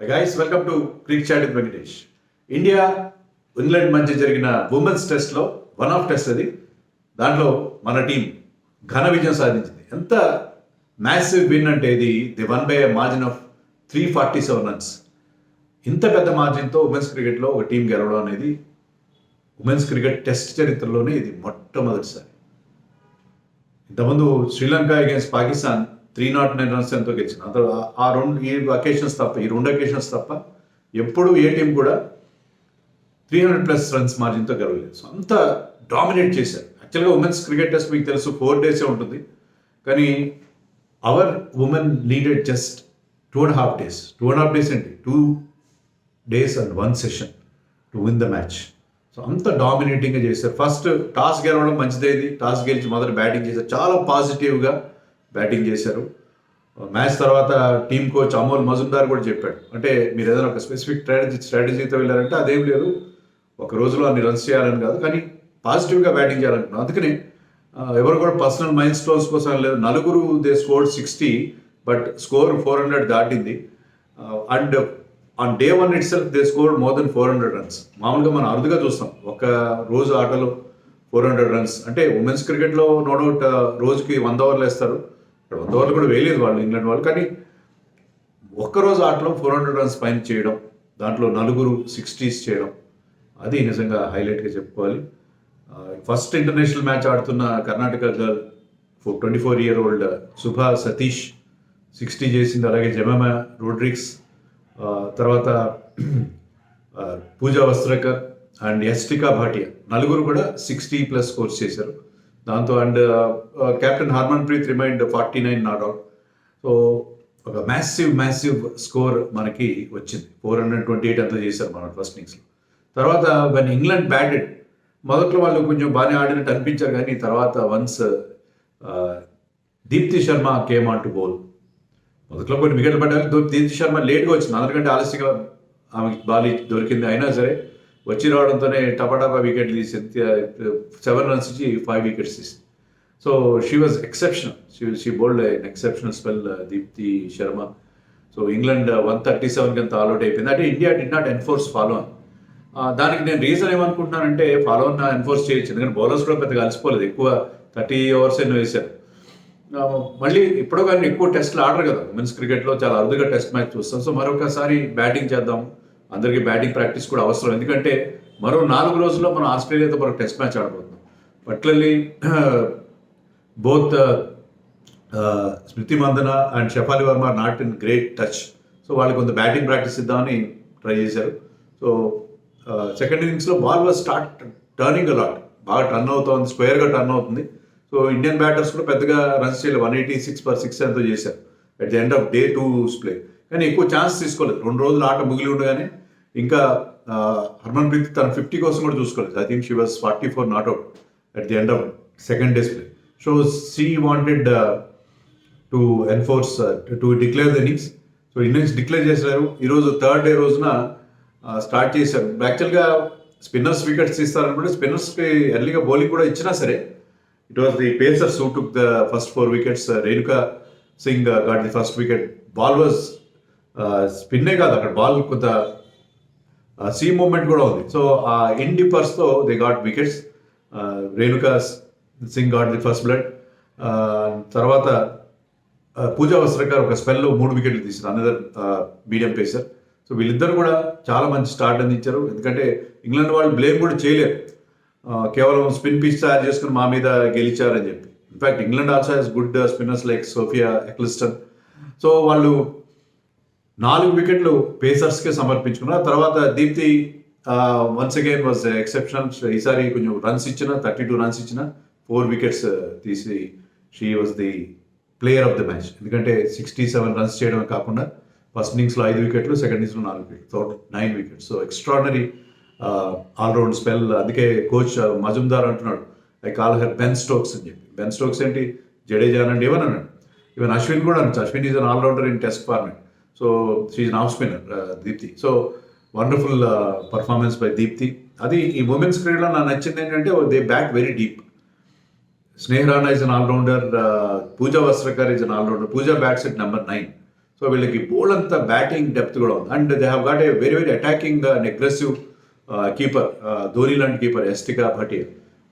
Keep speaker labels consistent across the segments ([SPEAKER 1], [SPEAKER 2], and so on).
[SPEAKER 1] Guys welcome to crick chat with Venkatesh. India England మధ్య జరిగిన women's టెస్ట్లో వన్ ఆఫ్ టెస్ట్ అది. దాంట్లో మన టీం ఘన విజయం సాధించింది. ఎంత మ్యాసివ్ విన్ అంటే ఇది the one by margin of 347 runs. ఇంత పెద్ద మార్జిన్తో ఉమెన్స్ క్రికెట్లో ఒక టీం గెలవడం అనేది ఉమెన్స్ క్రికెట్ టెస్ట్ చరిత్రలోనే ఇది మొట్టమొదటిసారి. ఇంతకుముందు శ్రీలంక అగేన్స్ట్ పాకిస్తాన్ 309 రన్స్ ఎంతో గెలిచింది. అంత ఈ రెండు అకేషన్స్ తప్ప ఎప్పుడు ఏ టీం కూడా 300+ రన్స్ మార్జిన్తో గెలవలేదు. సో అంత డామినేట్ చేశారు. యాక్చువల్గా ఉమెన్స్ క్రికెట్ టెస్ట్ మీకు తెలుసు 4 days ఉంటుంది, కానీ our women needed just 2.5 days. 2.5 days ఏంటి, 2 days and 1 session to win the match. So అంత డామినేటింగ్గా చేశారు. ఫస్ట్ టాస్ గెలవడం మంచిదేది, టాస్ గెలిచి మొదటి బ్యాటింగ్ చేశారు. చాలా పాజిటివ్గా బ్యాటింగ్ చేశారు. మ్యాచ్ తర్వాత టీమ్ కోచ్ అమోల్ మజుందార్ కూడా చెప్పాడు, అంటే మీరు ఏదైనా ఒక స్పెసిఫిక్ స్ట్రాటజీతో వెళ్ళారంటే అదేం లేదు, ఒక రోజులో అన్ని రన్స్ చేయాలని కాదు, కానీ పాజిటివ్గా బ్యాటింగ్ చేయాలనుకున్నాను. అందుకని ఎవరు కూడా పర్సనల్ మైల్ స్టోన్స్ కోసం లేదు. నలుగురు దే స్కోర్డ్ 60, బట్ స్కోర్ 400 దాటింది. And on day 1 it self they scored more than 400 runs. మామూలుగా మనం అరుదుగా చూస్తాం ఒక రోజు ఆటలో 400 రన్స్ అంటే. ఉమెన్స్ క్రికెట్లో నో డౌట్ రోజుకి 100 ఓవర్లు వేస్తారు, 100 ఓవర్లు కూడా వేయలేదు వాళ్ళు ఇంగ్లాండ్ వాళ్ళు, కానీ ఒక్కరోజు ఆటలో 400 రన్స్ పైన చేయడం, దాంట్లో నలుగురు 60s చేయడం, అది నిజంగా హైలైట్గా చెప్పుకోవాలి. ఫస్ట్ ఇంటర్నేషనల్ మ్యాచ్ ఆడుతున్న కర్ణాటక గర్ల్ 24-year-old శుభా సతీష్ 60 చేసింది. అలాగే జెమెమా రోడ్రిగ్స్, తర్వాత పూజా వస్త్రకర్ అండ్ యస్టికా భాటియా, నలుగురు కూడా 60+ స్కోర్స్ చేశారు దాంతో. And captain Harmanpreet remained 49 not out. So ఒక మ్యాసివ్ స్కోర్ మనకి వచ్చింది. 428 అంతా చేశారు మన ఫస్ట్ ఇన్నింగ్స్లో. తర్వాత వెన్ ఇంగ్లాండ్ బ్యాటెడ్, మొదట్లో వాళ్ళు కొంచెం బాగానే ఆడినట్టు అనిపించారు, కానీ తర్వాత once Deepti Sharma came on to bowl. మొదట్లో కొన్ని వికెట్లు పడ్డారు. దీప్తి శర్మ లేట్గా వచ్చింది, అందరికంటే ఆలస్యంగా ఆమెకి బాల్ దొరికింది. అయినా సరే వచ్చి రావడంతోనే టపాటపా వికెట్లు తీసింది. 7 runs ఇచ్చి 5 wickets తీసింది. So she was exceptional. She bowled an exceptional spell Deepti Sharma. So England 137కి అంత ఆల్అౌట్ అయిపోయింది. అంటే India did not enforce follow on. దానికి నేను రీజన్ ఏమనుకుంటున్నానంటే, ఫాలో ఆన్ ఎన్ఫోర్స్ చేయొచ్చు, ఎందుకంటే బౌలర్స్ కూడా పెద్దగా అలసిపోలేదు, ఎక్కువ 30 overs ఎన్నో వేశారు. మళ్ళీ ఇప్పుడు కానీ ఎక్కువ టెస్ట్లు ఆడరు కదా ఉమెన్స్ క్రికెట్లో, చాలా అరుదుగా టెస్ట్ మ్యాచ్ చూస్తాం. సో మరొకసారి బ్యాటింగ్ చేద్దాం, అందరికీ బ్యాటింగ్ ప్రాక్టీస్ కూడా అవసరం, ఎందుకంటే మరో 4 రోజుల్లో మనం ఆస్ట్రేలియాతో మరొక టెస్ట్ మ్యాచ్ ఆడబోతున్నాం. Particularly both Smriti Mandhana and Shafali Verma are not in great touch. So వాళ్ళకి కొంత బ్యాటింగ్ ప్రాక్టీస్ ఇద్దామని ట్రై చేశారు. సో సెకండ్ ఇన్నింగ్స్లో ball was start turning a lot, బాగా టర్న్ అవుతుంది, స్క్వేర్గా టర్న్ అవుతుంది. సో ఇండియన్ బ్యాటర్స్ కూడా పెద్దగా రన్స్ చేయలేదు, 186/6 ఎంతో చేశారు at the end of day 2 play. కానీ ఎక్కువ ఛాన్స్ తీసుకోలేదు. 2 రోజులు ఆట మిగిలి ఉండగానే ఇంకా హర్మన్ ప్రీత్ తన 50 కోసం కూడా చూసుకోలేదు. I think she was 44 not out at the end of second days play. So she wanted to enforce to declare the innings. So innings declare చేశారు. ఈరోజు థర్డ్ డే రోజున స్టార్ట్ చేశారు. యాక్చువల్గా స్పిన్నర్స్ వికెట్స్ ఇస్తారనుకుంటే స్పిన్నర్స్కి ఎర్లీగా బౌలింగ్ కూడా ఇచ్చినా సరే, it was the pacers who took the first 4 wickets. Renuka Singh got the first wicket. Ball was స్పిన్నే కాదు, అక్కడ బాల్ కొంత సీ మూమెంట్ కూడా ఉంది. సో ఆ ఇన్ డిప్పర్స్తో they got wickets. Renuka Singh got the first blood. తర్వాత పూజా వస్త్రకర్ ఒక స్పెల్లో 3 wickets తీశారు, అనదర్ మీడియం పేసర్. సో వీళ్ళిద్దరు కూడా చాలా మంచి స్టార్ట్ అందించారు, ఎందుకంటే ఇంగ్లాండ్ వాళ్ళు బ్లేమ్ కూడా చేయలేరు, కేవలం స్పిన్ పిచ్ తయారు చేసుకుని మా మీద గెలిచారని చెప్పి. In fact England also has good spinners like Sophia Ecclestone. So వాళ్ళు 4 wickets పేసర్స్కే సమర్పించుకున్నారు. తర్వాత Deepti once again was exceptional. ఈసారి కొంచెం రన్స్ ఇచ్చిన 32 runs ఇచ్చిన 4 wickets తీసి she was the player of the match. ఎందుకంటే 67 runs చేయడమే కాకుండా ఫస్ట్ ఇన్నింగ్స్లో 5 wickets, సెకండ్ ఇన్నింగ్స్లో 4 wickets, 9 wickets. So extraordinary all round spell. అందుకే కోచ్ మజుందార్ అంటున్నాడు, I call her Ben Stokes అని చెప్పి. బెన్ స్టోక్స్ ఏంటి, జడేజా అనండి, ఏమని అన్నాడు. ఈవెన్ అశ్విన్ కూడా అనొచ్చు, Ashwin is an allrounder in test format. So she's off spinner Deepti. So wonderful performance by Deepti. అది ఈ ఉమెన్స్ క్రికెట్లో నాకు నచ్చింది ఏంటంటే they bat very deep. Sneh Rana is an allrounder, Pooja Vastrakar is an allrounder. Pooja bats at number 9. So వీళ్ళకి బోల్ అంతా బ్యాటింగ్ డెప్త్ కూడా ఉంది. And they have got a very very attacking and aggressive keeper, Dhoni లాంటి కీపర్ ఎస్టికా భాటియా.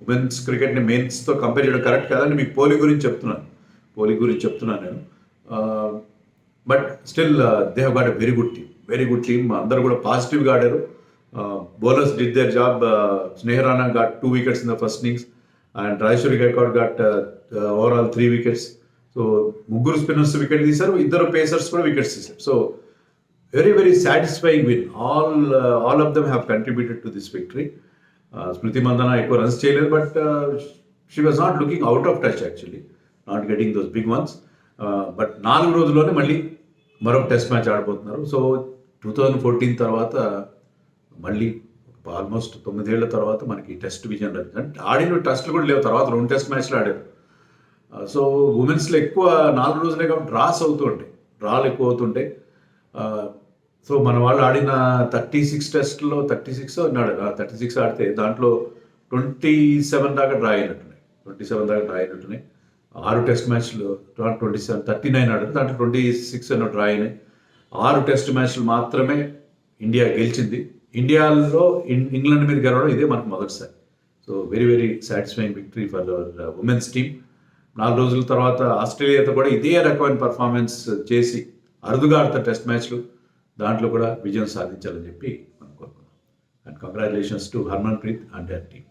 [SPEAKER 1] ఉమెన్స్ క్రికెట్ని మెయిన్స్తో కంపేర్ చేయడం కరెక్ట్ కాదని మీకు కోహ్లీ గురించి చెప్తున్నాను నేను. But still they have got a very good team. అందరూ కూడా పాజిటివ్గా ఆడారు. Bowlers did their job. Sneh Rana got 2 wickets in the first innings and Rajeshwari Gayakwad got overall 3 wickets. So ముగ్గురు స్పిన్నర్స్ వికెట్ తీశారు, ఇద్దరు పేసర్స్ కూడా వికెట్స్ తీశారు. So very very satisfying win. All of them have contributed to this victory. స్మృతి మందన ఎక్కువ runs చేయలేదు, but she was not looking out of touch actually, not getting those big ones. But 4 రోజుల్లోనే మళ్ళీ మరొక test match ఆడబోతున్నారు. So 2014 తర్వాత మళ్ళీ almost 9 ఏళ్ల తర్వాత మనకి టెస్ట్ విజయం లభించింది. ఆడిన టెస్ట్లు కూడా లేవు, తర్వాత 2 టెస్ట్ మ్యాచ్లు ఆడారు. సో ఉమెన్స్లో ఎక్కువ 4 రోజులే కాబట్టి డ్రాలు ఎక్కువ అవుతుంటాయి. సో మన వాళ్ళు ఆడిన 36 టెస్ట్లో 36 ఆడితే దాంట్లో 27 దాకా డ్రా అయినట్టున్నాయి. 6 టెస్ట్ మ్యాచ్లు 39 ఆడారు, దాంట్లో 26 డ్రా అయినాయి. 6 టెస్ట్ మ్యాచ్లు మాత్రమే ఇండియా గెలిచింది. ఇండియాలో ఇంగ్లాండ్ మీద గెలవడం ఇదే మనకు మొదటిసారి. So very very satisfying victory for hour women's team. 4 రోజుల తర్వాత ఆస్ట్రేలియాతో కూడా ఇదే రకమైన పర్ఫార్మెన్స్ చేసి అరుదుగా ఆడతారు టెస్ట్ మ్యాచ్లు, దాంట్లో కూడా విజయం సాధించాలని చెప్పి మనం కోరుకుందాం. And congratulations to Harmanpreet and her team.